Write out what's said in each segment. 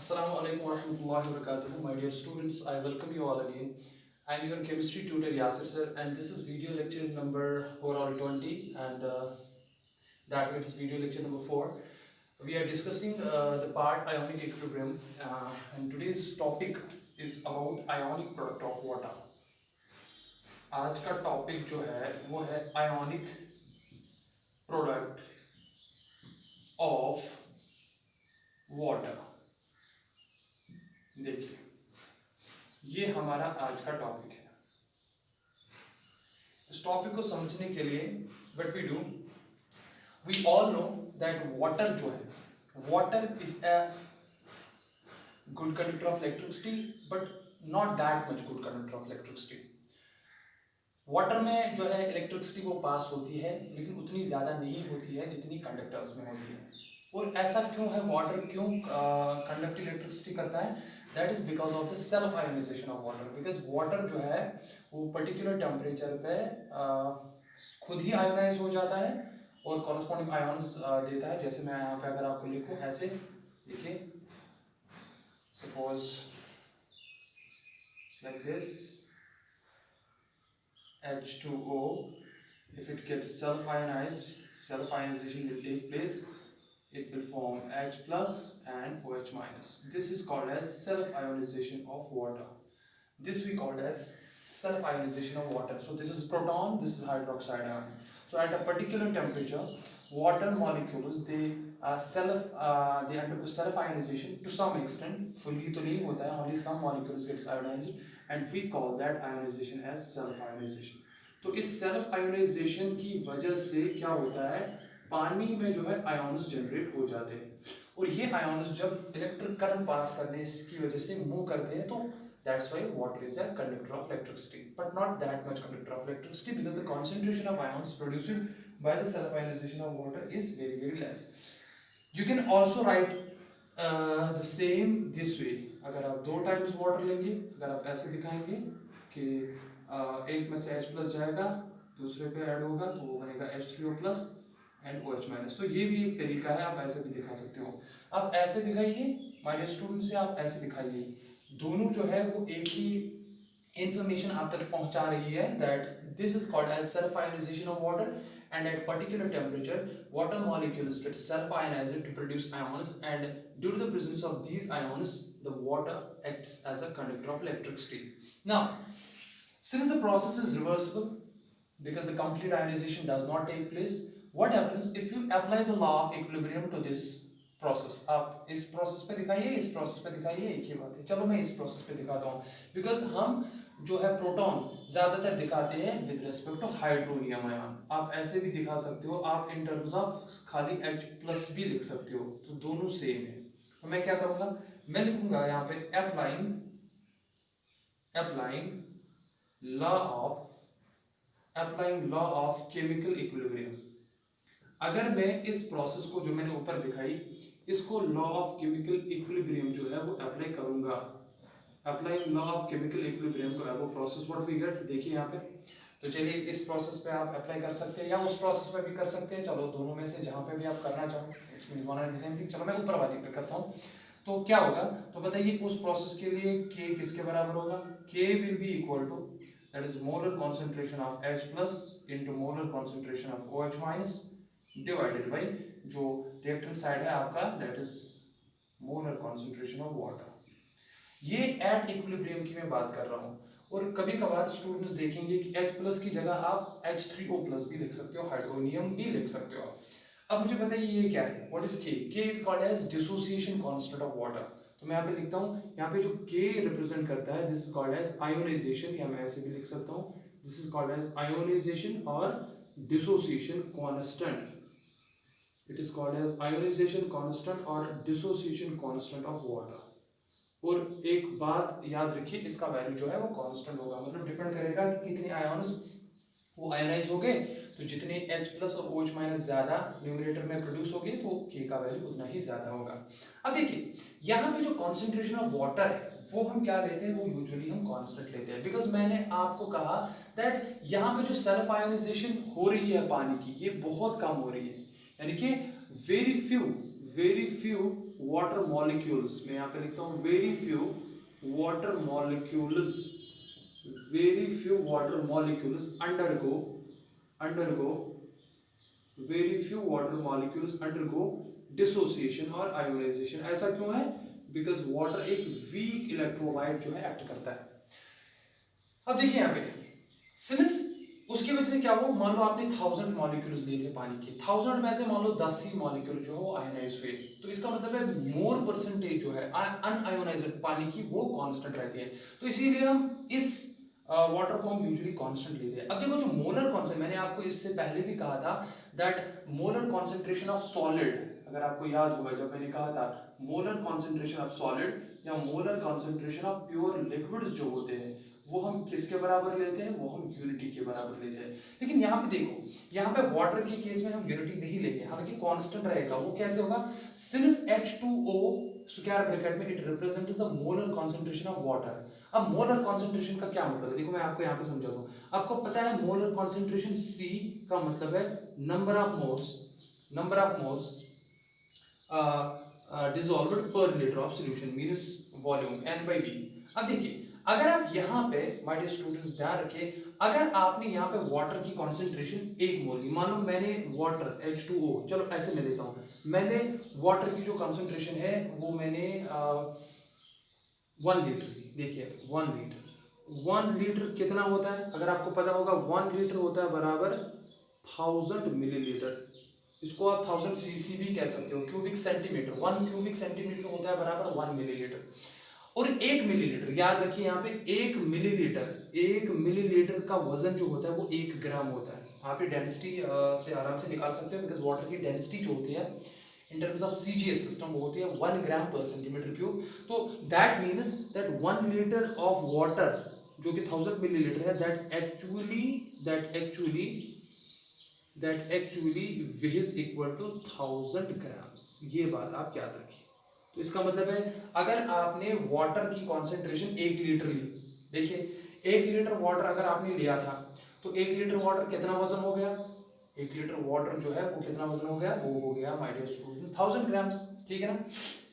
Assalamu alaikum wa rahmatullahi wa barakatuh. My dear students, I welcome you all again. I am your chemistry tutor Yasir sir, and this is video lecture number overall 20, and that is video lecture number 4. We are discussing the part ionic equilibrium, and today's topic is about ionic product of water. आज का topic जो है वो है ionic product of water. देखिए, ये हमारा आज का टॉपिक है. इस टॉपिक को समझने के लिए what we do, we all know that water जो है, water is a good conductor of electricity but not that much good conductor of electricity. Water में जो है इलेक्ट्रिसिटी वो पास होती है लेकिन उतनी ज़्यादा नहीं होती है जितनी कंडक्टर्स में होती है. और ऐसा क्यों है, वाटर क्यों कंडक्ट इलेक्ट्रिसिटी करता है? That is because of the self ionisation of water. Because water जो है वो पर्टिकुलर टेम्परेचर पे खुद ही आयोनाइज हो जाता है और कॉरस्पॉन्डिंग आयॉन्स देता है. जैसे मैं यहाँ पे अगर आपको लिखूँ ऐसे, देखिए, suppose like this H2O, if it gets self-ionized, self-ionization will take place. It will form H plus and OH minus. This is called as self-ionization of water. This we called as self-ionization of water. So this is proton, this is hydroxide ion. So at a particular temperature, water molecules they undergo self-ionization to some extent. Fully तो नहीं होता है, only some molecules gets ionized, and we call that ionization as self-ionization. तो इस self ionization की वजह से क्या होता है, पानी में जो है आयोन्स जनरेट हो जाते हैं और ये आयोन्स जब इलेक्ट्रिक करंट पास करने की वजह से मूव करते हैं तो that's why water is a conductor of electricity, but not that much conductor of electricity because the concentration of ions produced by the self ionization of water is very less. You can also write the same this way. अगर आप 2 times water लेंगे, अगर आप ऐसे दिखाएंगे कि एक में से H प्लस जाएगा दूसरे पे ऐड होगा तो वो बनेगा H3O plus and OH minus. तो ये भी एक तरीका है, आप ऐसे भी दिखा सकते हो. आप ऐसे दिखाइए माय डियर स्टूडेंट, से आप ऐसे दिखाइए, दोनों जो है वो एक ही इंफॉर्मेशन आप तक पहुंचा रही है. That this is called as self ionisation of water, and at particular temperature water molecules get self ionized to produce ions, and due to the presence of these ions the water acts as a conductor of electricity. Now since the process is reversible because the complete ionization does not take place, what happens if you apply the law of equilibrium to this process? आप इस process पे दिखाइए, इस process पे दिखाइए, एक ही बात है. चलो मैं इस प्रोसेस पे दिखाता हूँ. बिकॉज हम जो है प्रोटॉन ज्यादातर दिखाते हैं with respect to hydronium ion. आप ऐसे भी दिखा सकते हो, आप इन टर्म्स ऑफ खाली H प्लस भी लिख सकते हो, तो दोनों सेम है. तो मैं क्या करूंगा, मैं लिखूंगा यहाँ पे applying law of chemical equilibrium. अगर मैं इस प्रोसेस को जो मैंने ऊपर दिखाई इसको लॉ ऑफ केमिकल इक्विलिब्रियम जो है वो अप्लाई करूंगा, applying law of chemical equilibrium to वो प्रोसेस, व्हाट वी गेट, देखिए यहाँ पे. तो चलिए इस प्रोसेस पे आप अप्लाई कर सकते हैं या उस प्रोसेस पे भी कर सकते हैं. चलो दोनों में से जहाँ पे भी आप करना चाहो, it's mean one and the same thing. चलो मैं ऊपर वाली पे करता हूँ. तो क्या होगा, तो बताइए उस प्रोसेस के लिए K किसके बराबर होगा? K will be equal to that is molar concentration of H plus into molar concentration of OH minus divided by जो रिएक्टेंट साइड है आपका, that is molar concentration of water. ये एट इक्विलिब्रियम की मैं बात कर रहा हूँ. और कभी कभार स्टूडेंट्स देखेंगे कि H प्लस की जगह आप H3O प्लस भी लिख सकते हो, हाइड्रोनियम भी लिख सकते हो. अब मुझे बताइए ये क्या है, what is K? K is called as dissociation constant of water. तो मैं यहाँ पे लिखता हूँ, यहाँ पे जो K रिप्रेजेंट करता है this is called as ionization, या मैं ऐसे भी लिख सकता हूँ, this is called as ionization और dissociation constant. It is called as ionization constant और डिसोसिएशन कांस्टेंट ऑफ वाटर. और एक बात याद रखिए, इसका वैल्यू जो है वो कांस्टेंट होगा, मतलब डिपेंड करेगा कि कितने आयॉन्स वो आयोनाइज हो गए. तो जितने H प्लस और OH माइनस ज्यादा न्यूमरेटर में प्रोड्यूस होगी तो K का वैल्यू उतना ही ज्यादा होगा. अब देखिए यहाँ पे जो कॉन्सेंट्रेशन ऑफ वाटर है वो हम क्या लेते हैं, वो यूजुअली हम कांस्टेंट लेते हैं. बिकॉज मैंने आपको कहा दैट यहाँ पे जो सेल्फ आयोनाइजेशन हो रही है पानी की, ये बहुत कम हो रही है. यानी कि वेरी फ्यू वाटर मॉलिक्यूल्स, मैं यहाँ पे लिखता हूँ very few water molecules, very few water molecules undergo very few water molecules undergo dissociation और आयोनाइजेशन। ऐसा क्यों है? बिकॉज वाटर एक वीक इलेक्ट्रोलाइट जो है एक्ट करता है। अब देखिए यहाँ पे सिंस उसकी वजह से क्या हुआ, मान लो आपने 1000 मॉलिक्यूल्स लिए थे पानी के, 1000 में से मान लो 10 ही मॉलिक्यूल जो है वो आयोनाइज हुए, तो इसका मतलब है मोर परसेंटेज जो है अनआयोनाइज्ड पानी की वो कांस्टेंट रहती है। तो इसीलिए हम इस वाटर को हम यूजुअली कांस्टेंट लेते हैं। अब देखो जो मोलर कॉन्सेंट्रेशन, मैंने आपको इससे पहले भी कहा था that molar concentration of solid, अगर आपको याद होगा जब मैंने कहा था मोलर कॉन्सेंट्रेशन ऑफ सॉलिड या molar concentration of pure liquids जो होते हैं वो हम किसके बराबर लेते हैं, वो हम यूनिटी के बराबर लेते हैं। लेकिन यहाँ पे देखो, यहाँ पे वाटर के केस में हम यूनिटी नहीं लेंगे, हालांकि कांस्टेंट रहेगा। वो कैसे होगा? सिंस H2O स्क्वायर ब्रैकेट में it represents the molar concentration of water. अब मोलर कॉन्सेंट्रेशन का क्या मतलब है, देखो मैं आपको यहाँ पे समझाता हूँ। आपको पता है मोलर कॉन्सेंट्रेशन C का मतलब है number of moles dissolved per liter of solution means volume N/V। अब देखिए अगर आप यहाँ पे माय डियर स्टूडेंट्स ध्यान रखिए, अगर आपने यहाँ पे वाटर की कॉन्सेंट्रेशन 1 मोल ली, मान लो मैंने वाटर H2O, चलो ऐसे मैं लेता हूँ, मैंने वाटर की जो कॉन्सेंट्रेशन है वो मैंने 1 लीटर ली। देखिए 1 लीटर कितना होता है? अगर आपको पता होगा 1 लीटर होता है बराबर 1000 मिलीलीटर। इसको आप 1000 सीसी भी कह सकते हो, क्यूबिक सेंटीमीटर। 1 क्यूबिक सेंटीमीटर होता है बराबर 1 मिलीलीटर। और 1 मिलीलीटर, याद रखिए यहाँ पे 1 मिलीलीटर का वजन जो होता है वो 1 ग्राम होता है। आप ये डेंसिटी से आराम से निकाल सकते हो, बिकॉज वाटर की डेंसिटी जो होती है इन टर्म्स ऑफ सीजीएस सिस्टम वो होती है 1 ग्राम पर सेंटीमीटर क्यूब। तो that means that 1 litre of water जो कि 1000 मिलीलीटर है, that actually weighs equal to 1000 grams। ये बात आप याद रखिए। तो इसका मतलब है अगर आपने वाटर की कॉन्सेंट्रेशन 1 लीटर ली, देखिए 1 लीटर वाटर अगर आपने लिया था तो 1 लीटर वाटर कितना वजन हो गया? 1 लीटर वाटर जो है वो कितना वजन हो गया? वो हो गया माय डियर स्टूडेंट 1000 ग्राम्स। ठीक है ना।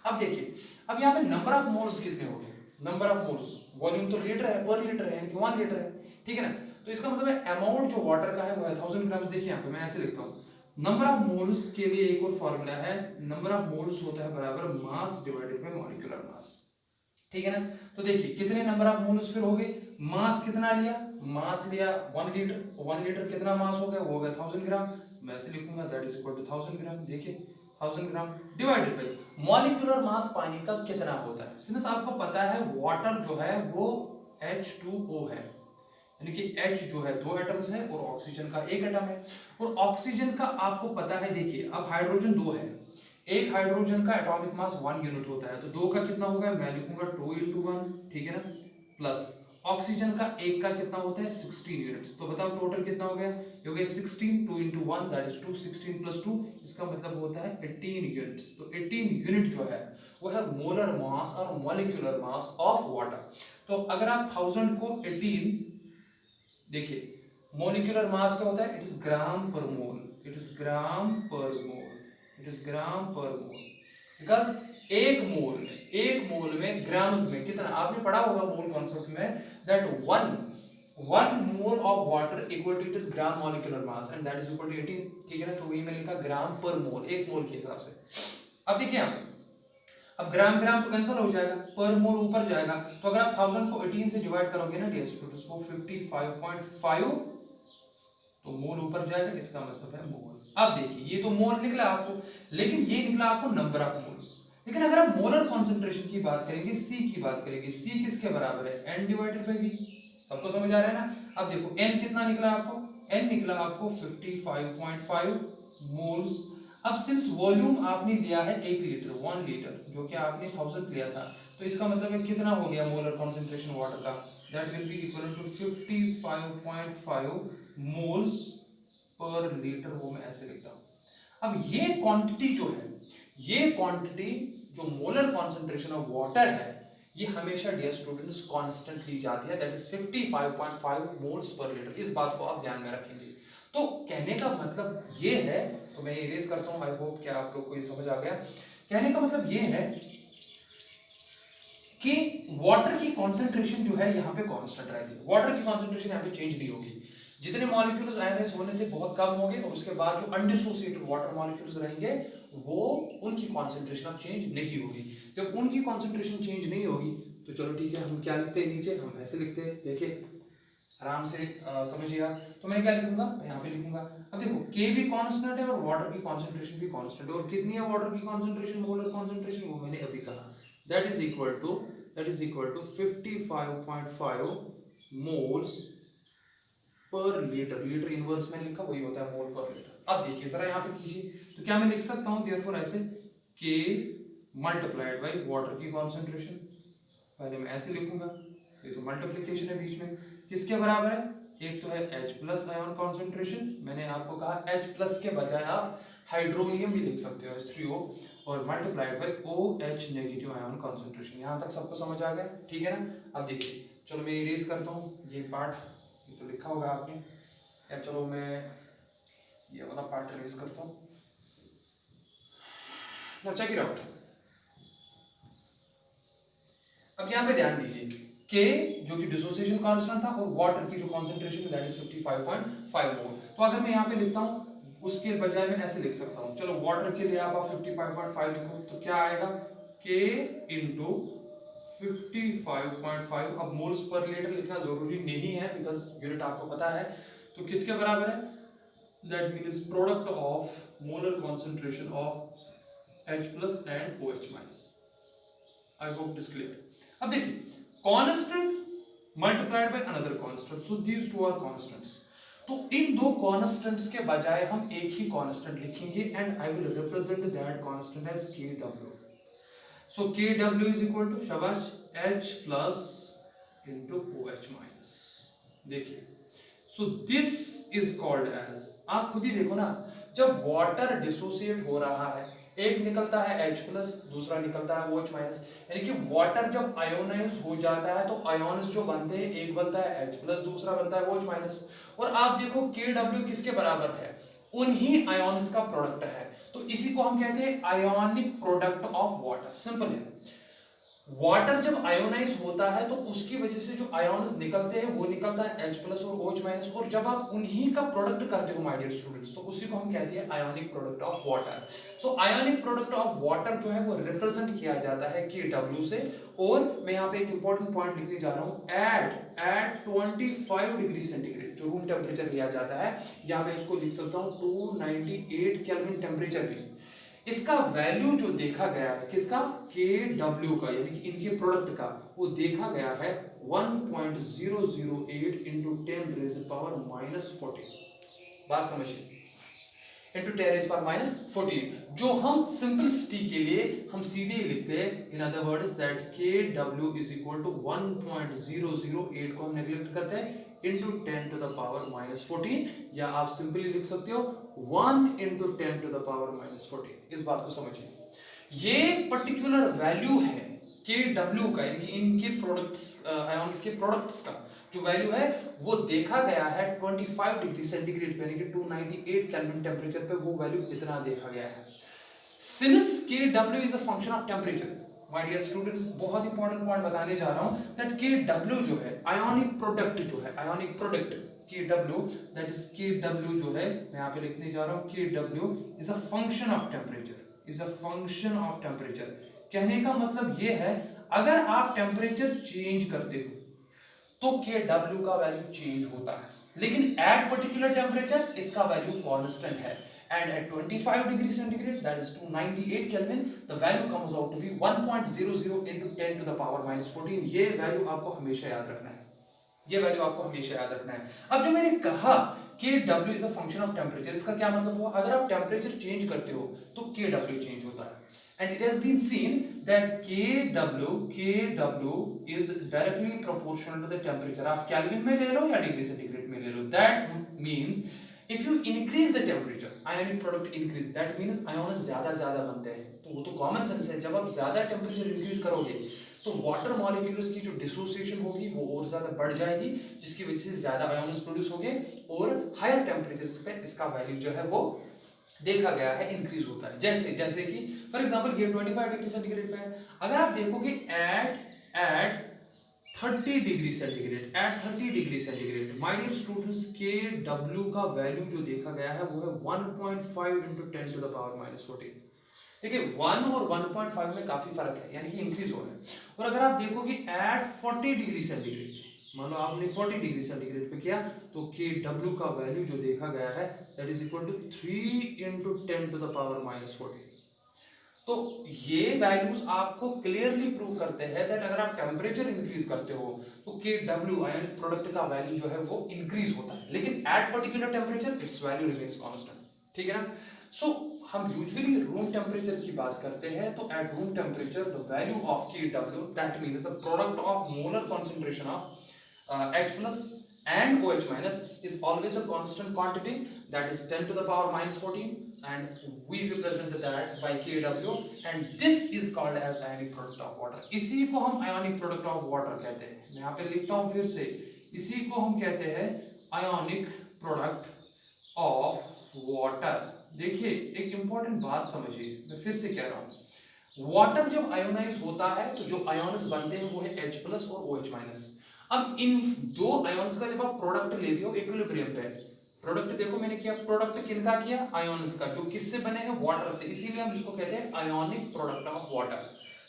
अब देखिए अब यहाँ पे नंबर ऑफ मोल्स कितने हो गए? नंबर ऑफ मोल्स, वॉल्यूम तो लीटर है, पर लीटर है यानी कि 1 लीटर है। ठीक है ना। तो इसका मतलब है अमाउंट जो वाटर का है वो है 1000 ग्राम्स। देखिए यहाँ पे मैं ऐसे लिखता हूँ, नंबर ऑफ मोल्स के लिए एक और फॉर्मूला है, नंबर ऑफ मोल्स होता है बराबर mass divided by molecular mass. ठीक है ना। तो देखिए कितने नंबर ऑफ मोल्स फिर हो गए, मास कितना लिया? मास लिया 1 लीटर, 1 लीटर कितना मास हो गया? वो हो गया 1000 ग्राम। मैं ऐसे लिखूंगा दैट इज इक्वल टू 1000 ग्राम। देखिए 1000 gram divided by molecular mass पानी का कितना होता है। सिंस आपको पता है वाटर जो है वो H2O है, यानी कि H जो है 2 एटम्स है और ऑक्सीजन का 1 एटम है। और ऑक्सीजन का आपको पता है, देखिए अब हाइड्रोजन 2 है, एक हाइड्रोजन का एटॉमिक मास 1 यूनिट होता है, तो 2 का कितना होगा? मैं लिखूंगा 2 × 1, ठीक है ना, प्लस ऑक्सीजन का 1 का कितना होता है? 16 यूनिट्स। तो बताओ टोटल कितना हो गया? ये हो गया 16, 2 × 1 दैट इज 2, 16 + 2 इसका मतलब होता है 18 यूनिट्स। तो 18 यूनिट जो है वो है मोलर मास और मॉलिक्यूलर मास ऑफ वाटर। तो अगर आप 1000 को 18, देखिए मॉलिक्यूलर मास क्या होता है? इट इज ग्राम पर मोल, इट इज ग्राम पर मोल, इट इज ग्राम पर मोल। बिकॉज एक मोल में ग्राम्स में कितना, आपने पढ़ा होगा मोल कॉन्सेप्ट में that one mole of water equal to it is gram molecular mass and that is equal to 18। ठीक है ना। तो वही मैंने लिखा ग्राम पर मोल, एक मोल के हिसाब से। अब देखिए आप, अब ग्राम ग्राम तो कैंसिल हो जाएगा, पर मोल ऊपर जाएगा, तो अगर आप 1000 को 18 से डिवाइड करोगे ना डियर स्टूडेंट्स, वो 55.5, तो मोल ऊपर जाएगा, इसका मतलब है मोल। अब देखिए ये तो मोल निकला आपको, लेकिन ये निकला आपको नंबर ऑफ मोल्स। लेकिन अगर आप मोलर कॉन्सेंट्रेशन की बात करेंगे, सी की बात करेंगे, सी किसके बराबर है? n divided by v। सबको समझ आ रहा है ना। अब देखो n कितना निकला आपको? n निकला आपको 55.5 मोल्स। अब सिंस वॉल्यूम आपने लिया है 1 लीटर, 1 लीटर जो कि आपने 1000 लिया था, तो इसका मतलब है कितना हो गया मोलर कॉन्सेंट्रेशन वाटर का? That will be equal to 55.5 moles per litre. वो मैं ऐसे लिखता हूं। अब ये क्वांटिटी जो है, ये क्वांटिटी जो मोलर कॉन्सेंट्रेशन ऑफ वाटर है, ये हमेशा डियर स्टूडेंट्स कांस्टेंट ली जाती है, that is 55.5 moles per litre. इस बात को आप ध्यान में रखेंगे। तो कहने का मतलब ये है तो मैं इरेज करता हूँ। आई होप कि आप लोग को ये समझ आ गया। कहने का मतलब ये है कि वाटर की कॉन्सेंट्रेशन जो है यहाँ पे कांस्टेंट रहती है, वाटर की कॉन्सेंट्रेशन यहाँ पे चेंज नहीं होगी। जितने मॉलिक्यूल्स आयनाइज होने थे बहुत कम होंगे, और उसके बाद जो अनडिसोसिएटेड वाटर मॉलिक्यूल्स रहेंगे वो उनकी कॉन्सेंट्रेशन अब चेंज नहीं होगी। जब उनकी कॉन्सेंट्रेशन चेंज नहीं होगी तो चलो ठीक है, हम क्या लिखते हैं नीचे, हम ऐसे लिखते हैं, देखिए आराम से समझिए आप। तो मैं क्या लिखूंगा, मैं यहाँ पे लिखूंगा, अब देखो K भी कांस्टेंट है और वाटर की कॉन्सेंट्रेशन भी कांस्टेंट है। और कितनी है वाटर की कॉन्सेंट्रेशन, मोलर कॉन्सेंट्रेशन, वो मैंने अभी कहा, that is equal to 55.5 moles per litre. Litre inverse में लिखा, वही होता है मोल पर लीटर। अब देखिए जरा यहाँ पे कीजिए, तो क्या मैं लिख सकता हूँ देयरफॉर ऐसे, K मल्टीप्लाइड बाई वाटर की कॉन्सेंट्रेशन। पहले मैं ऐसे लिखूंगा, ये तो मल्टीप्लिकेशन है बीच में, किसके बराबर है, एक तो है H प्लस आयन कॉन्सेंट्रेशन, मैंने आपको कहा H प्लस के बजाय आप हाइड्रोनियम भी लिख सकते हो H3O, और multiplied by OH negative ion concentration. यहाँ तक सबको समझ आ गया, ठीक है ना। अब देखिए चलो मैं इरेज करता हूँ ये पार्ट, ये तो लिखा होगा आपने, या चलो मैं ये वाला पार्ट इरेज करता हूँ। Now check it out. अब यहाँ पे ध्यान दीजिए, K जो कि डिसोसिएशन कांस्टेंट था, और वाटर की जो कॉन्सेंट्रेशन दैट इज 55.5 मोल। तो अगर मैं यहाँ पे लिखता हूँ उसके बजाय मैं ऐसे लिख सकता हूँ, चलो वाटर के लिए आप 55.5 लिखो, तो क्या आएगा, K इंटू 55.5। अब मोल्स पर लीटर लिखना जरूरी नहीं है बिकॉज यूनिट आपको पता है, तो किसके बराबर है, that means product of molar concentration of H plus and OH minus. I hope it is clear. अब देखिए constant multiplied by another constant, so these two are constants. तो इन दो कांस्टेंट्स के बजाय हम एक ही कांस्टेंट लिखेंगे and I will represent that constant as KW। So KW is equal to शाबाश H plus into OH minus. देखिए so this is called as, आप खुद ही देखो ना, जब वाटर डिसोसिएट हो रहा है, एक निकलता है H प्लस, दूसरा निकलता है OH माइनस, यानी कि वाटर जब आयोनाइज हो जाता है तो आयोन्स जो बनते हैं, एक बनता है H प्लस, दूसरा बनता है OH माइनस। और आप देखो KW किसके बराबर है, उन्हीं आयोन्स का प्रोडक्ट है, तो इसी को हम कहते हैं ionic product of water. Simple है, वाटर जब आयोनाइज होता है तो उसकी वजह से जो आयोन्स निकलते हैं वो निकलता है H प्लस और OH माइनस, और जब आप उन्हीं का प्रोडक्ट करते हो माय डियर स्टूडेंट्स, तो उसी को हम कहते हैं ionic product of water. So ionic product of water जो है वो रिप्रेजेंट किया जाता है KW से। और मैं यहाँ पे एक इंपॉर्टेंट पॉइंट लिखने जा रहा हूँ, एट 25 डिग्री सेंटीग्रेड जो रूम टेम्परेचर लिया जाता है, यहाँ पे इसको लिख सकता हूँ 298 केल्विन टेम्परेचर भी। इसका वैल्यू जो देखा गया है किसका, KW का, यानी कि इनके प्रोडक्ट का, वो देखा गया है 1.008 इंटू 10 रेज़ पावर माइनस 14। बात समझिए, इंटू 10 रेज़ पावर माइनस 14, जो हम सिंपलिसिटी के लिए हम सीधे ही लिखते हैं, in other words that KW is equal to 1.008 को हम नेग्लेक्ट करते हैं into 10 to the power minus 14, या आप सिंपली लिख सकते हो 1 into 10 to the power minus 14। इस बात को समझिए, ये पर्टिकुलर वैल्यू है KW का, यानी कि इनके प्रोडक्ट्स, आयंस के प्रोडक्ट्स का जो वैल्यू है वो देखा गया है 25 डिग्री सेंटीग्रेड पे, यानी कि 298 केल्विन टेम्परेचर पे, वो वैल्यू इतना देखा गया है। Since KW is a function of temperature, my dear students, बहुत इंपॉर्टेंट पॉइंट बताने जा रहा हूं, दैट KW जो है आयोनिक प्रोडक्ट जो है, ionic product KW, that is KW जो है, मैं यहाँ पे लिखने जा रहा हूँ, KW is a function of temperature, is a function of temperature. कहने का मतलब ये है, अगर आप टेम्परेचर चेंज करते हो तो KW का वैल्यू चेंज होता है, लेकिन एट पर्टिकुलर टेम्परेचर इसका वैल्यू कांस्टेंट है, and at 25 degree centigrade, that is 298 Kelvin, the value comes out to be 1.00 into 10 to the power minus 14। ये वैल्यू आपको हमेशा याद रखना है, ये वैल्यू आपको हमेशा याद रखना है। अब जो मैंने कहा KW is a function of temperature, इसका क्या मतलब हुआ, अगर आप टेम्परेचर चेंज करते हो तो KW चेंज होता है, and it has been seen that KW is directly proportional to the temperature। आप केल्विन में ले लो या डिग्री सेंटीग्रेड में ले लो, that means if you increase the temperature, ionic product increase, that means ions ज्यादा बनते हैं, तो वो तो कॉमन सेंस है, जब आप ज्यादा टेम्परेचर इंक्रीज करोगे तो वाटर मॉलिक्यूल्स की जो डिसोसिएशन होगी वो और ज्यादा बढ़ जाएगी, जिसकी वजह से ज्यादा आयोन्स प्रोड्यूस होंगे, और हायर टेम्परेचर्स पे इसका वैल्यू जो है वो देखा गया है इंक्रीज होता है। जैसे जैसे कि फॉर एग्जांपल ये 25 डिग्री सेंटीग्रेड पे है, अगर आप देखोगे at 30 degree centigrade, at 30 degree centigrade my dear students, K W का वैल्यू जो देखा गया है वो है 1.5 इंटू 10 टू द पावर -14। देखिए 1 और 1.5 में काफी फर्क है, यानी कि इंक्रीज हो रहा है। और अगर आप देखोगे एट 40 डिग्री सेंटीग्रेड, मान लो आपने 40 डिग्री सेंटीग्रेड पे किया, तो के डब्ल्यू का वैल्यू जो देखा गया है that is equal to 3 into 10 to the power -14। तो ये वैल्यूज आपको क्लियरली प्रूव करते हैं दैट अगर आप टेम्परेचर इंक्रीज करते हो तो के डब्ल्यू आयनिक प्रोडक्ट का वैल्यू जो है वो इंक्रीज होता है, लेकिन at particular temperature it's value remains constant. ठीक है ना? सो हम यूजुअली रूम टेम्परेचर की बात करते हैं, तो at room temperature the value of K W that means the product of molar concentration of H plus and OH minus is always a constant quantity, that is 10 to the power -14, and we represent that by Kw, and this is called as ionic product of water। इसी को हम ionic product of water कहते हैं। मैं यहाँ पे लिखता हूँ फिर से, इसी को हम कहते हैं ionic product of water। देखिए एक इंपॉर्टेंट बात समझिए, मैं फिर से कह रहा हूँ, वाटर जब आयोनाइज होता है तो जो आयोन्स बनते हैं वो है H प्लस और OH माइनस। अब इन दो आयोन्स का जब आप प्रोडक्ट लेते हो इक्विलिब्रियम पे, प्रोडक्ट देखो मैंने किया, प्रोडक्ट किनका किया? आयोन्स का, जो किससे बने हैं? वाटर से, इसीलिए हम इसको कहते हैं ionic product of water.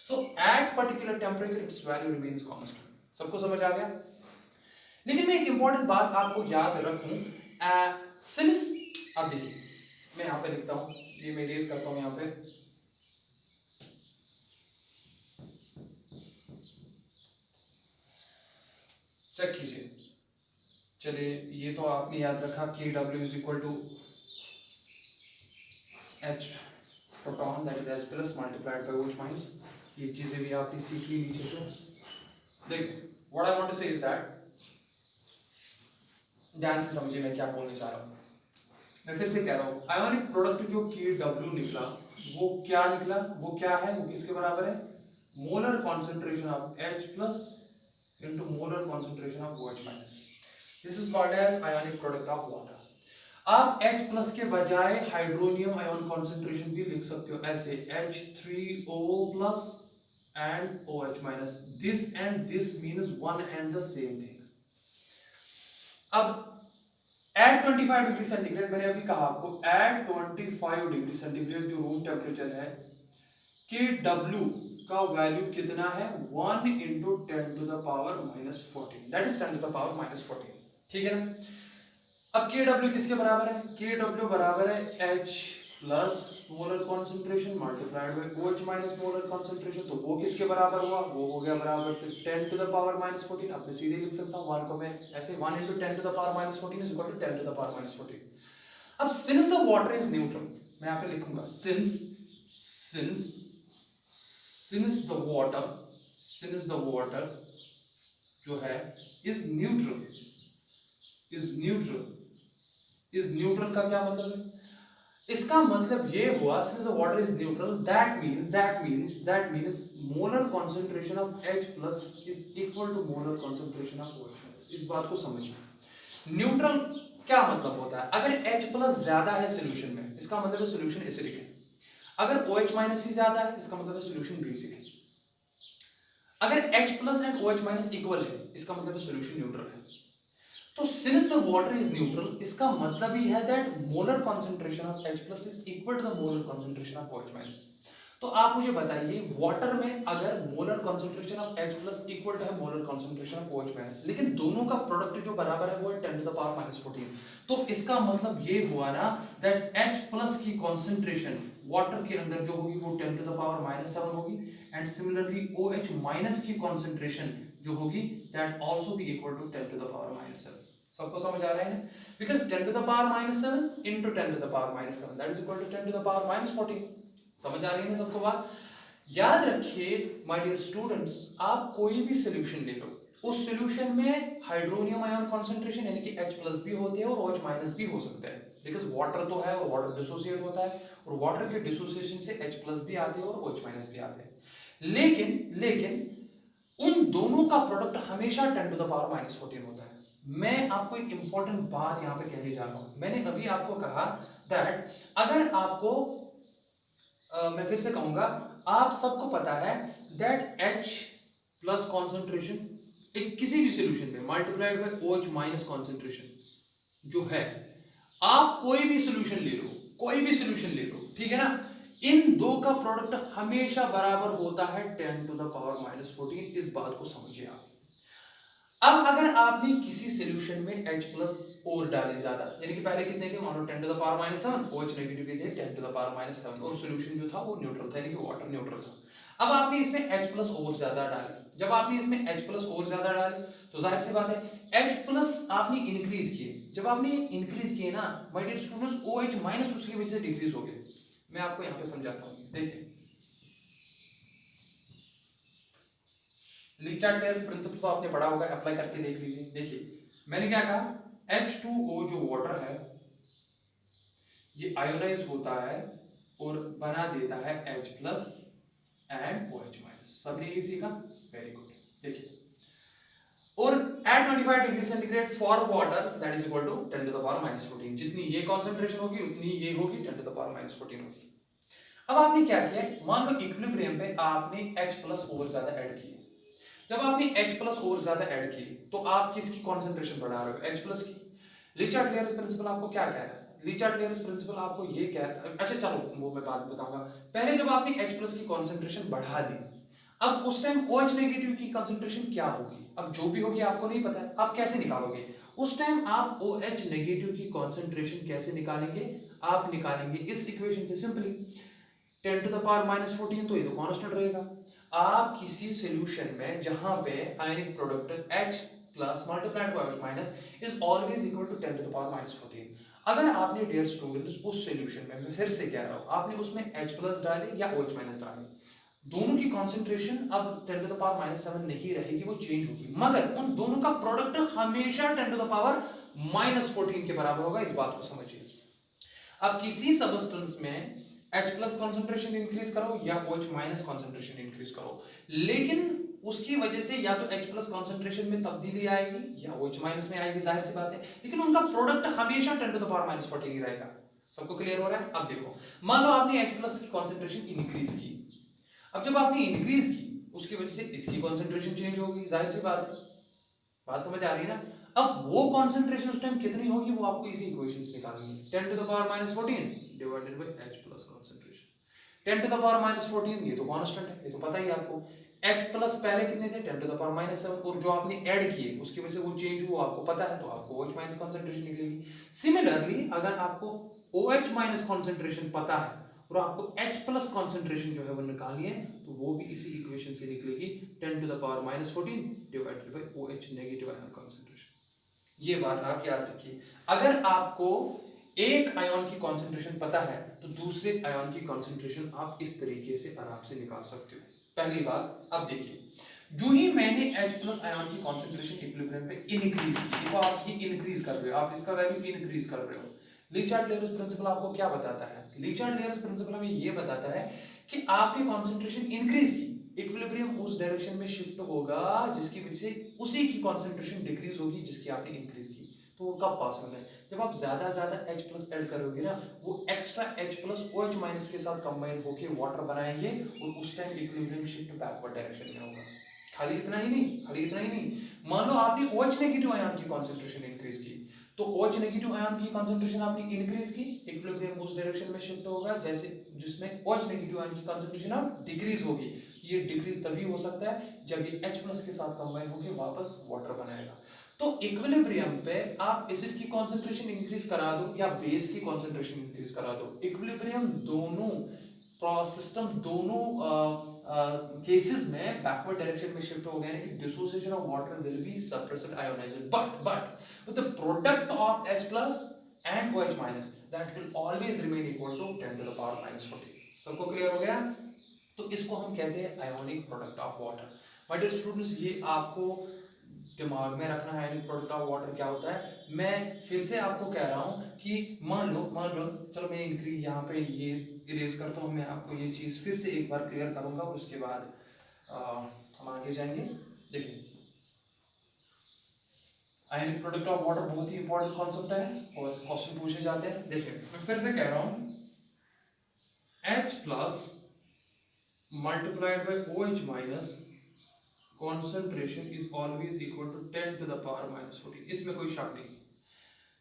So at particular temperature it's value remains constant. सबको समझ आ गया? लेकिन मैं एक इंपॉर्टेंट बात आपको याद रखूं, सिंस, अब देखिए मैं यहां पे लिखता हूं, ये मैं रेज करता हूं यहां पे, चेक कीजिए। चलिए ये तो आपने याद रखा कि W is equal to H proton that is H plus multiplied by OH minus, ये चीजें भी आपने सीख ली नीचे से। देखो what I want to say is that, ध्यान से समझिए मैं क्या बोलने चाह रहा हूँ। मैं फिर से कह रहा हूँ, आयोनिक प्रोडक्ट जो KW निकला वो क्या निकला, वो क्या है, वो किसके बराबर है? Molar concentration of H plus into molar concentration of OH minus. This is called as ionic product of water। आप H प्लस के बजाय हाइड्रोनियम आयन कॉन्सेंट्रेशन भी लिख सकते हो ऐसे, H3O plus and OH minus। This and this means one and the same thing। अब at 25 degree centigrade, मैंने अभी कहा आपको at 25 डिग्री सेंटीग्रेड जो रूम टेम्परेचर है, KW का वैल्यू कितना है? 1 into 10 to the power -14, that is 10 to the power -14। ठीक है ना? अब KW किसके बराबर है? KW बराबर है H plus molar concentration multiplied by OH minus molar concentration, तो वो किसके बराबर हुआ? वो हो गया बराबर फिर 10 टू द पावर -14। अब मैं सीधे लिख सकता हूँ 1 को मैं ऐसे, 1 into 10 to the power -14 is equal to 10 to the power -14। अब since the water is neutral, मैं यहाँ पे लिखूंगा since the water जो है is neutral का क्या मतलब है? इसका मतलब ये हुआ since the water is neutral, that means molar concentration of H plus is equal to molar concentration of OH minus। इस बात को समझना। न्यूट्रल क्या मतलब होता है? अगर H प्लस ज्यादा है सॉल्यूशन में, इसका मतलब है सॉल्यूशन एसिडिक है। अगर OH माइनस ही ज्यादा है, इसका मतलब है सॉल्यूशन बेसिक है। अगर H plus and OH minus equal है, इसका मतलब है सॉल्यूशन न्यूट्रल है। तो since the water is neutral, इसका मतलब ही है that molar concentration of H plus is equal to the molar concentration of OH minus. तो आप मुझे बताइए, वाटर में अगर molar concentration of H plus equal to है molar concentration of OH minus, लेकिन दोनों का प्रोडक्ट जो बराबर है वो है 10 टू द पावर -14, तो इसका मतलब ये हुआ ना दैट H प्लस की कॉन्सेंट्रेशन वाटर के अंदर जो होगी वो 10 टू द पावर -7 होगी, एंड सिमिलरली OH माइनस की कॉन्सेंट्रेशन जो होगी that also be equal to 10 to the power -7। सबको समझ आ रहा है ना? Because 10 to the power -7 into 10 to the power -7 that is equal to 10 to the power -14। समझ आ रही है ना सबको बात? याद रखिए माय डियर स्टूडेंट्स, आप कोई भी सॉल्यूशन ले लो, उस सॉल्यूशन में हाइड्रोनियम आयन कॉन्सेंट्रेशन यानी कि H प्लस भी होते हैं और OH माइनस भी हो सकता है, बिकॉज वाटर तो है और वाटर डिसोसिएट होता है, और वाटर के डिसोसिएशन से H प्लस भी आते हैं और OH माइनस भी आते हैं। लेकिन उन दोनों का प्रोडक्ट हमेशा 10 टू द पावर -14 होता है। मैं आपको एक इंपॉर्टेंट बात यहाँ पे कहने जा रहा हूँ। मैंने अभी आपको कहा दैट अगर आपको मैं फिर से कहूंगा, आप सबको पता है दैट H प्लस कॉन्सेंट्रेशन एक किसी भी सोल्यूशन में multiplied by OH minus concentration जो है, आप कोई भी सोल्यूशन ले लो, कोई भी सोल्यूशन ले लो, ठीक है ना, इन दो का प्रोडक्ट हमेशा बराबर होता है 10 टू द पावर माइनस 14। इस बात को समझिए आप। अब अगर आपने किसी सॉल्यूशन में H प्लस और डाले ज्यादा, यानी कि पहले कितने थे, मानो 10 to the power minus 7, OH negative भी थे 10 टू द पावर माइनस 7, और सॉल्यूशन जो था वो न्यूट्रल था, यानी कि वाटर न्यूट्रल था। अब आपने इसमें H प्लस और ज्यादा डाले, जब आपने इसमें H प्लस और ज्यादा डाले तो जाहिर सी बात है H प्लस आपने इंक्रीज किए, जब आपने इंक्रीज किए ना my dear students, OH minus उसकी वजह से डिक्रीज हो गए। मैं आपको यहाँ पे समझाता हूँ, देखिए ली चार्ट प्रिंसिपल तो आपने पढ़ा होगा, अप्लाई करके देख लीजिए। देखिए मैंने क्या कहा, H2O जो वाटर है ये आयोनाइज होता है और बना देता है H plus and OH minus. सबने ये सीखा, वेरी गुड। देखिए और at 25 degree centigrade for water that is equal to 10 to the power minus 14, जितनी ये कॉन्सेंट्रेशन होगी उतनी ये होगी 10 टू द पावर माइनस 14 होगी। अब आपने क्या किया, मान लो इक्विलिब्रियम पे आपने H प्लस और ज्यादा ऐड किए, जब आपने H प्लस और ज्यादा ऐड किए तो आप किसकी कॉन्सेंट्रेशन बढ़ा रहे हो, H प्लस की। ली-चार्ट-लियर्स प्रिंसिपल आपको क्या कह रहा है, ली-चार्ट-लियर्स प्रिंसिपल आपको ये कह, अच्छा चलो वो मैं बात बताऊंगा। पहले जब आपने H प्लस की कॉन्सेंट्रेशन बढ़ा दी, अब उस टाइम OH नेगेटिव की कॉन्सेंट्रेशन क्या होगी, अब जो भी होगी आपको नहीं पता है, आप कैसे निकालोगे उस टाइम, आप OH नेगेटिव की कॉन्सेंट्रेशन कैसे निकालेंगे, आप निकालेंगे इस इक्वेशन से simply 10 to the power minus 14, तो ये तो कांस्टेंट रहेगा। आप किसी सॉल्यूशन में जहां पे ionic product H plus multiplied by OH minus is always equal to 10 to the power minus 14। अगर आपने डियर स्टूडेंट्स उस सॉल्यूशन में, मैं फिर से कह रहा हूं, आपने उसमें H प्लस डाले या OH माइनस डाले, दोनों की कॉन्सेंट्रेशन अब 10 टू द पावर माइनस 7 नहीं रहेगी, वो चेंज होगी, मगर उन दोनों का प्रोडक्ट हमेशा 10 टू द पावर माइनस 14 के बराबर होगा। इस बात को समझिए। अब किसी सबस्टेंस में H प्लस कॉन्सेंट्रेशन इंक्रीज करो या OH माइनस कॉन्सेंट्रेशन इंक्रीज करो, लेकिन उसकी वजह से या तो H प्लस कॉन्सेंट्रेशन में तब्दीली आएगी या OH माइनस में आएगी, जाहिर सी बात है, लेकिन उनका प्रोडक्ट हमेशा 10 टू द पावर माइनस 14 ही रहेगा। सबको क्लियर हो रहा है। अब देखो, मान लो आपने H प्लस की कॉन्सेंट्रेशन इंक्रीज की, अब जब आपने इंक्रीज की उसकी वजह से इसकी कॉन्सेंट्रेशन चेंज होगी, जाहिर सी बात है, बात समझ आ रही है ना। अब वो कॉन्सेंट्रेशन उस टाइम कितनी होगी वो आपको इसी इक्वेशन से निकालनी है, 10 to the power minus 14 divided by H plus concentration. 10 to the power minus 14 ये तो कांस्टेंट है, ये तो पता ही आपको। H प्लस पहले कितने थे, 10 टू द पावर माइनस 7, और जो आपने ऐड किए उसकी वजह से वो चेंज हुआ आपको पता है, तो आपको OH माइनस कॉन्सेंट्रेशन निकलेगी। सिमिलरली अगर आपको OH माइनस कॉन्सेंट्रेशन पता है और आपको H प्लस कॉन्सेंट्रेशन जो है वो निकालनी है, तो वो भी इसी इक्वेशन से निकलेगी, 10 to the power minus 14 divided by OH negative ion concentration. ये बात आप याद रखिए। अगर आपको एक आयन की कॉन्सेंट्रेशन पता है तो दूसरे आयन की कॉन्सेंट्रेशन आप इस तरीके से आराम से निकाल सकते हो। पहली बात, अब देखिए, जो ही मैंने H प्लस आयन की कॉन्सेंट्रेशन इक्विलिब्रियम पे इंक्रीज की, देखो आप ये इंक्रीज कर रहे हो, आप इसका वैल्यू इंक्रीज कर रहे हो। ली-चार्ट-लियर्स प्रिंसिपल आपको क्या बताता है, ली-चार्ट-लियर्स प्रिंसिपल हमें ये बताता है कि आपने कॉन्सेंट्रेशन इंक्रीज की, इक्विलिब्रियम उस डायरेक्शन में शिफ्ट होगा जिसकी वजह से उसी की कॉन्सेंट्रेशन डिक्रीज होगी जिसकी आपने इंक्रीज की। तो वो कब पास होना है, जब आप ज्यादा ज्यादा H प्लस ऐड करोगे ना, वो extra H plus OH minus के साथ कंबाइन होकर वाटर बनाएंगे और उस time equilibrium shift backward direction में होगा। खाली इतना ही नहीं, खाली इतना ही नहीं, मान लो आपने OH नेगेटिव आयन की कॉन्सेंट्रेशन इंक्रीज की, तो OH नेगेटिव आयन की कॉन्सेंट्रेशन आपने इंक्रीज की, इक्विलिब्रियम उस डायरेक्शन में शिफ्ट होगा जैसे जिसमें OH नेगेटिव आयन की कॉन्सेंट्रेशन अब डिक्रीज होगी। ये डिक्रीज तभी हो सकता है जब ये H प्लस के साथ कंबाइन होकर वापस वाटर बनाएगा। तो इक्विलिब्रियम पे आप एसिड की कॉन्सेंट्रेशन इंक्रीज करा दो या बेस की कॉन्सेंट्रेशन इंक्रीज करा दो, इक्विलिब्रियम दोनों सिस्टम दोनों केसेस में बैकवर्ड डायरेक्शन में शिफ्ट हो गए हैं कि dissociation of water will be suppressed ionized, but with the product of H plus and OH minus that will always remain equal to 10 to the power minus 14। सबको clear हो गया। तो इसको हम कहते हैं ionic product of water. My dear students, ये आपको दिमाग में रखना है, आयोनिक प्रोडक्ट ऑफ वाटर क्या होता है। मैं फिर से आपको कह रहा हूं कि मान लो चलो मैं इंक्रीज यहाँ पे ये इरेज करता हूँ, मैं आपको ये चीज़ फिर से एक बार क्लियर करूंगा और उसके बाद हम आगे जाएंगे। देखिए आयनिक प्रोडक्ट ऑफ वाटर बहुत ही इंपॉर्टेंट कॉन्सेप्ट है और क्वेश्चन पूछे जाते हैं। देखिए मैं फिर से कह रहा हूं, H plus multiplied by OH minus concentration is always equal to 10 to the power minus 14। इसमें कोई शक नहीं।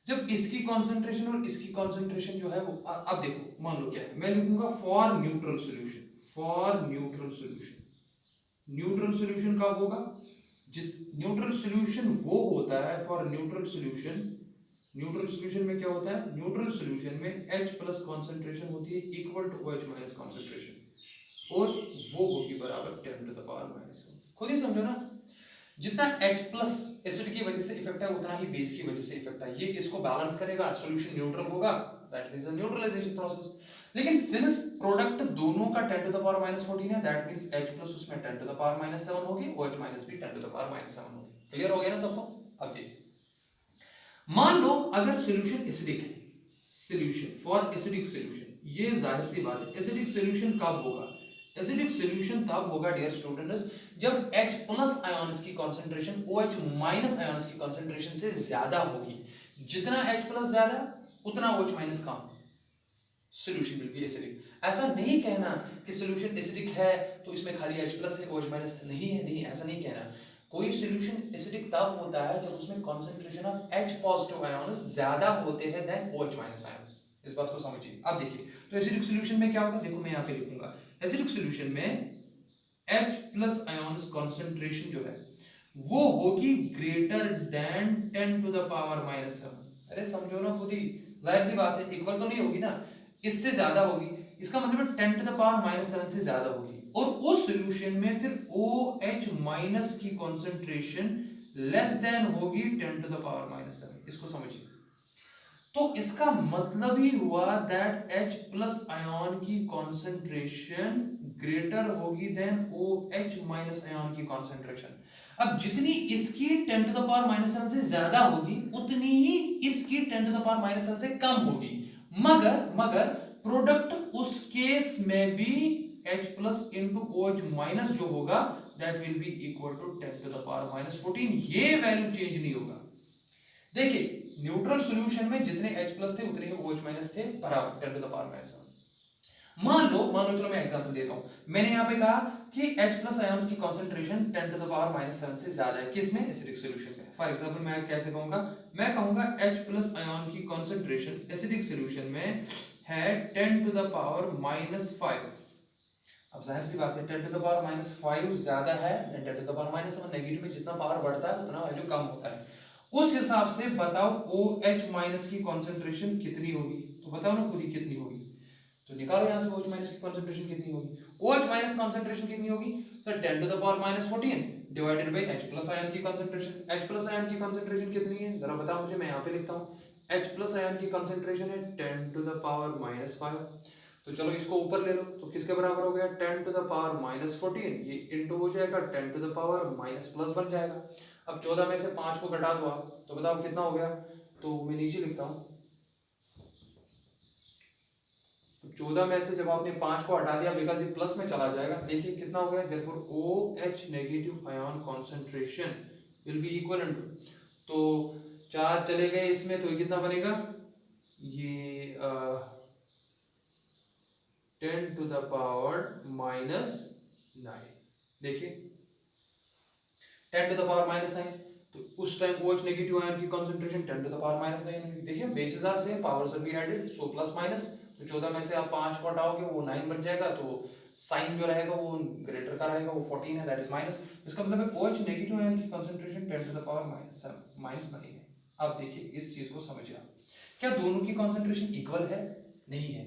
जब इसकी कॉन्सेंट्रेशन और इसकी कॉन्सेंट्रेशन जो है वो अब देखो मान लो क्या है, मैं लिखूंगा for neutral solution. For neutral solution, neutral solution कब होगा? न्यूट्रल सॉल्यूशन वो होता है for neutral solution. Neutral solution में क्या होता है? न्यूट्रल सॉल्यूशन में H प्लस कॉन्सेंट्रेशन होती है equal to OH minus concentration और वो होगी बराबर 10 टू द पावर माइनस 7। खुद ही समझो ना, जितना H प्लस एसिड की वजह से इफेक्ट है उतना ही बेस की वजह से इफेक्ट है। ये इसको बैलेंस करेगा, सॉल्यूशन न्यूट्रल होगा, that is the neutralization process. लेकिन सिंस प्रोडक्ट दोनों का 10 टू द पावर माइनस 14 है, दैट मींस H प्लस उसमें 10 टू द पावर माइनस 7 होगी, OH माइनस भी 10 टू द पावर माइनस 7 होगी। क्लियर हो गया ना सबको? अब देखिए, मान लो अगर सॉल्यूशन एसिडिक है, सॉल्यूशन फॉर एसिडिक सॉल्यूशन, ये जाहिर सी बात है एसिडिक सॉल्यूशन कब होगा? एसिडिक सॉल्यूशन तब होगा डियर स्टूडेंट्स जब H प्लस आयंस की कंसंट्रेशन OH माइनस आयंस की कंसंट्रेशन से ज्यादा होगी। जितना H प्लस ज्यादा उतना OH minus come, solution will be acidic. ऐसा नहीं कहना कि सॉल्यूशन एसिडिक है तो इसमें खाली H प्लस है OH माइनस नहीं है, नहीं ऐसा नहीं कहना। कोई सॉल्यूशन एसिडिक तब होता है जब उसमें concentration of H positive ions ज्यादा होते हैं देन OH माइनस आयंस। इस बात को समझिए। अब देखिए तो एसिडिक सॉल्यूशन में क्या होगा, देखो मैं यहाँ पे लिखूंगा एसिडिक सॉल्यूशन में H प्लस आयंस कंसंट्रेशन जो है वो होगी greater than 10 to the power minus 7। अरे समझो ना खुद ही, जाहिर सी बात है इक्वल तो नहीं होगी ना, इससे ज्यादा होगी। इसका मतलब 10 टू द पावर माइनस 7 से ज्यादा होगी और उस सॉल्यूशन में फिर OH माइनस की कंसंट्रेशन लेस देन होगी 10 टू द पावर माइनस 7। इसको समझिए। तो इसका मतलब ही हुआ दैट H प्लस आयन की कंसंट्रेशन ग्रेटर होगी देन OH माइनस आयन की कंसंट्रेशन। अब जितनी इसकी 10 टू द पावर माइनस 7 से ज्यादा होगी उतनी ही इसकी 10 टू द पावर माइनस 7 से कम होगी। मगर प्रोडक्ट उस केस में भी H plus into OH minus जो होगा that will be equal to 10 to the power minus 14। ये वैल्यू चेंज नहीं होगा। देखिए न्यूट्रल सॉल्यूशन में जितने H प्लस थे उतने ही OH माइनस थे बराबर 10 टू द पावर माइनस 7। मान लो चलो मैं एग्जांपल देता हूं। मैंने यहां पे कहा कि H प्लस आयंस की concentration 10 to the power minus 7 से ज्यादा है, किसमें? एसिडिक सॉल्यूशन में। फॉर एग्जांपल मैं कैसे कहूंगा, मैं कहूंगा H प्लस आयन की कंसंट्रेशन एसिडिक सॉल्यूशन में है 10 टू द पावर माइनस 5। अब जाहिर सी बात है 10 टू द पावर माइनस 5 ज्यादा है than 10 to the power minus 7। Negative में जितना पावर बढ़ता है उतना वैल्यू कम होता है। उस हिसाब से बताओ OH माइनस की कंसंट्रेशन कितनी होगी, तो बताओ ना खुद ही कितनी होगी। तो निकालो यहां से OH माइनस की कंसंट्रेशन कितनी होगी। OH माइनस कंसंट्रेशन कितनी होगी sir? 10 to the power minus 14 divided by H plus ion की कंसंट्रेशन। H प्लस आयन की कंसंट्रेशन कितनी है जरा बताओ मुझे, मैं यहां पे लिखता हूं। H प्लस आयन की कंसंट्रेशन है 10 टू द पावर माइनस 5। तो चलो इसको ऊपर ले लो तो किसके बराबर हो गया? 10 टू द पावर माइनस 14, ये इंटू हो जाएगा 10 to the power minus plus बन जाएगा। अब 14 में से 5 को घटा दो आप तो बताओ कितना हो गया। तो मैं नीचे लिखता हूं, तो 14 में से जब आपने 5 को हटा दिया बिकॉज ये प्लस में चला जाएगा, देखिए कितना हो गया। Therefore OH negative ion concentration will be equal to, तो 4 चले गए इसमें तो कितना बनेगा, ये 10 टू द पावर माइनस 9। देखिए 10 टू द पावर माइनस 9, तो उस टाइम OH नेगेटिव आयन की concentration 10 to the power minus 9 होगी। देखिए bases are same, powers will be added, so plus minus. तो 14 में से आप 5 को हटाओगे वो 9 बन जाएगा, तो साइन जो रहेगा वो ग्रेटर का रहेगा, वो 14 है, दैट इज माइनस। इसका मतलब है OH नेगेटिव आयन की concentration 10 to the power minus 9 है। अब देखिए इस चीज को समझिए आप, क्या दोनों की कंसंट्रेशन इक्वल है? नहीं है।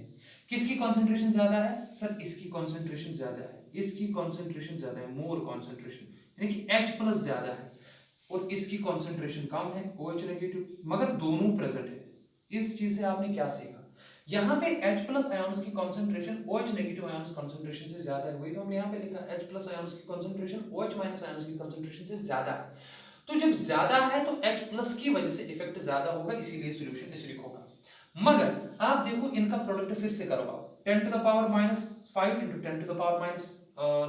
किसकी कंसंट्रेशन ज्यादा है सर? इसकी कंसंट्रेशन ज्यादा है, इसकी कंसंट्रेशन ज्यादा है, मोर कंसंट्रेशन, यानी कि H प्लस ज्यादा है और इसकी कंसंट्रेशन कम है OH नेगेटिव, मगर दोनों प्रेजेंट है। इस चीज से आपने क्या सीखा, यहाँ पे H प्लस आयंस की concentration OH negative ions concentration से ज्यादा है, वही तो हमने यहाँ पे लिखा H प्लस आयंस की कंसंट्रेशन OH माइनस आयंस की कंसंट्रेशन से ज्यादा है। तो जब ज्यादा है तो H प्लस की वजह से इफेक्ट ज्यादा होगा, इसीलिए सॉल्यूशन एसिडिक होगा। मगर आप देखो इनका प्रोडक्ट फिर से करो आप, 10 to the power minus 5 into 10 to the power minus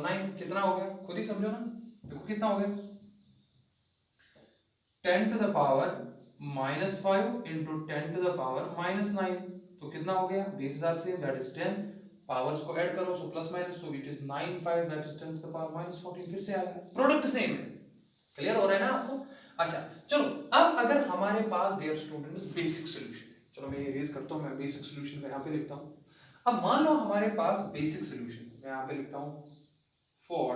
9 कितना हो गया, खुद ही समझो ना। देखो कितना हो गया, 10 to the power -5 into 10 to the power -9, तो कितना हो गया 20,000 से, दैट इज 10, पावर्स को ऐड करो, सो प्लस माइनस, तो it is 9 5, that is 10 to the power -14, फिर से आ गया, प्रोडक्ट सेम है। क्लियर हो रहा है ना आपको? अच्छा चलो, अब अगर हमारे पास डियर स्टूडेंट्स बेसिक सॉल्यूशन, चलो मैं इरेज करता हूं, मैं बेसिक सॉल्यूशन यहां पे लिखता हूं। अब मान लो हमारे पास बेसिक सॉल्यूशन, मैं यहां पे लिखता हूं फॉर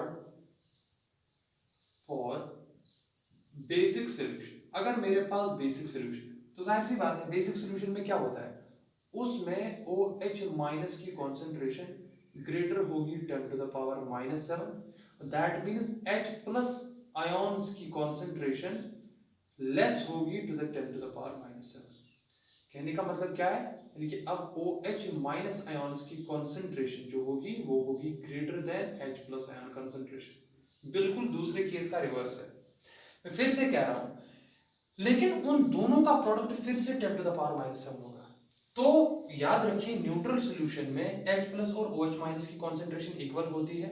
बेसिक सॉल्यूशन। अगर मेरे पास बेसिक सॉल्यूशन है तो जाहिर सी बात है बेसिक सॉल्यूशन में क्या होता है, उसमें OH माइनस की कॉन्सेंट्रेशन ग्रेटर होगी 10 to the power -7, that means H plus ions की कॉन्सेंट्रेशन लेस होगी to the 10 to the power -7। कहने का मतलब क्या है, यानी कि अब OH माइनस आयॉन्स की कॉन्सेंट्रेशन जो होगी वो होगी greater then H plus ion concentration. बिल्कुल दूसरे केस का रिवर्स है। मैं फिर से कह रहा हूं, लेकिन उन दोनों का प्रोडक्ट फिर से 10 टू द पावर -7 होगा। तो याद रखिए न्यूट्रल सॉल्यूशन में H प्लस और OH माइनस की कॉन्सेंट्रेशन इक्वल होती है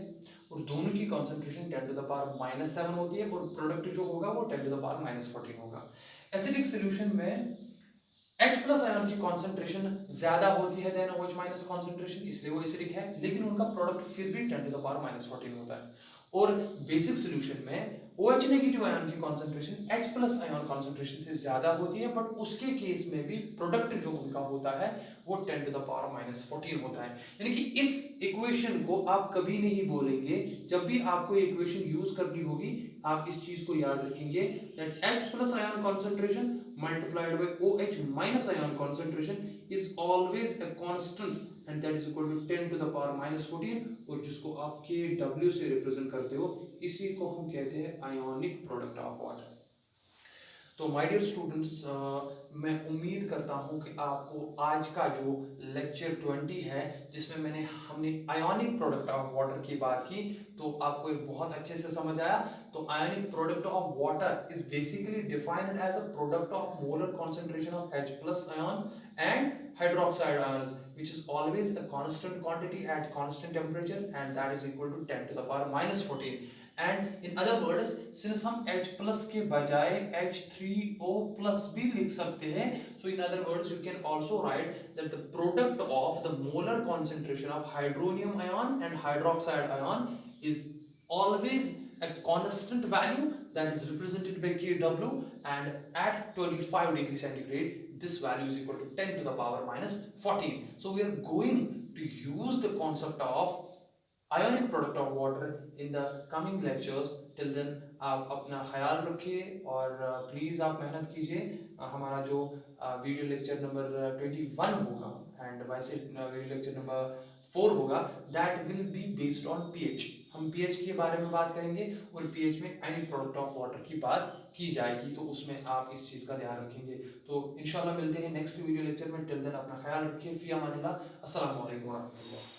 और दोनों की कॉन्सेंट्रेशन 10 टू द पावर -7 होती है, और प्रोडक्ट जो होगा वो 10 टू द पावर -14 होगा। एसिडिक सॉल्यूशन में H प्लस आयन की कॉन्सेंट्रेशन ज्यादा होती है देन OH माइनस कॉन्सेंट्रेशन, इसलिए वो एसिडिक है, लेकिन उनका प्रोडक्ट फिर भी 10 टू द पावर -14 होता है। और बेसिक सॉल्यूशन में OH नेगेटिव आयन की concentration H plus ion concentration से ज्यादा होती है, बट उसके केस में भी प्रोडक्ट जो उनका होता है वो 10 टू द पावर -14 होता है। यानी कि इस इक्वेशन को आप कभी नहीं बोलेंगे, जब भी आपको इक्वेशन यूज करनी होगी आप इस चीज को याद रखेंगे that H plus ion concentration multiplied by OH minus ion concentration is always a constant and that is equal to 10 to the power -14, और जिसको आप Kw से रिप्रेजेंट करते हो, इसी को हम कहते हैं आयोनिक प्रोडक्ट ऑफ वाटर। तो माय डियर स्टूडेंट्स, मैं उम्मीद करता हूं कि आपको आज का जो लेक्चर 20 है जिसमें हमने आयोनिक प्रोडक्ट ऑफ वाटर की बात की, तो आपको एक बहुत अच्छे से समझ आया। तो ionic product of water is basically defined as a product of molar concentration of H plus ion and hydroxide ions which is always a constant quantity at constant temperature and that is equal to 10 to the power -14। And in other words since हम H plus के बजाय H3O plus भी लिख सकते हैं, so in other words you can also write that the product of the molar concentration of hydronium ion and hydroxide ion is always a constant value that is represented by Kw, and at 25 degree centigrade this value is equal to 10 to the power -14। So we are going to use the concept of ionic product of water in the coming lectures. Till then आप अपना ख्याल रखिए और please आप मेहनत कीजिए। हमारा जो वीडियो लेक्चर नंबर 21 होगा एंड वैसे वीडियो लेक्चर नंबर 4 होगा, that will be based on pH. हम पीएच के बारे में बात करेंगे और पीएच में आयोनिक प्रोडक्ट ऑफ वाटर की बात की जाएगी, तो उसमें आप इस चीज़ का ध्यान रखेंगे। तो इंशाल्लाह मिलते हैं नेक्स्ट वीडियो लेक्चर में। टिल देन अपना ख्याल रखिए। फी अमानिल्लाह। अस्सलाम वालेकुम व रहमतुल्लाह।